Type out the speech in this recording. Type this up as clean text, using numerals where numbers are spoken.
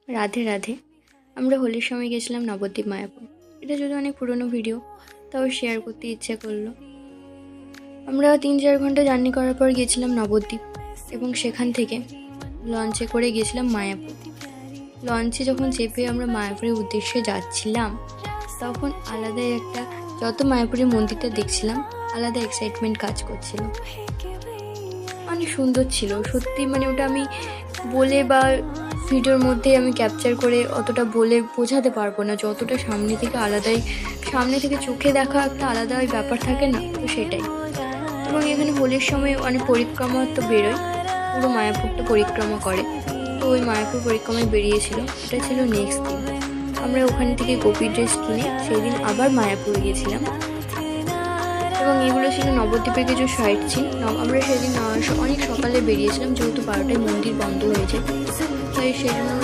রাধে রাধে। আমরা হোলির সময় গেছিলাম নবদ্বীপ মায়াপুর। এটা যদি অনেক পুরনো ভিডিও, তাও শেয়ার করতে ইচ্ছে করলো। আমরা 3-4 ঘন্টা জার্নি করার পর গেছিলাম নবদ্বীপ, এবং সেখান থেকে লঞ্চে করে গেছিলাম মায়াপুর। লঞ্চে যখন চেপে আমরা মায়াপুরের উদ্দেশ্যে যাচ্ছিলাম, তখন আলাদাই একটা, যত মায়াপুরের মন্দিরটা দেখছিলাম আলাদা এক্সাইটমেন্ট কাজ করছিল। অনেক সুন্দর ছিল সত্যি, ওটা আমি বলে বা ভিডিওর মধ্যে আমি ক্যাপচার করে অতটা বলে বোঝাতে পারবো না। যতটা সামনে থেকে চোখে দেখা একটা আলাদাই ব্যাপার থাকে না, তো সেটাই। এবং এখানে হোলির সময় অনেক পরিক্রমা তো বেরোয়, পুরো মায়াপুরটা পরিক্রমা করে। তো ওই মায়াপুর পরিক্রমায় বেরিয়েছিল, এটা ছিল নেক্সট দিন। আমরা ওখান থেকে গোপী ড্রেস কিনে সেই দিন আবার মায়াপুর গিয়েছিলাম। এবং এগুলো ছিল নবদ্বীপের কিছু সাইট সিন। আমরা সেদিন অনেক সকালে বেরিয়েছিলাম, যেহেতু 12টায় মন্দির বন্ধ হয়েছে, তাই সেই জন্য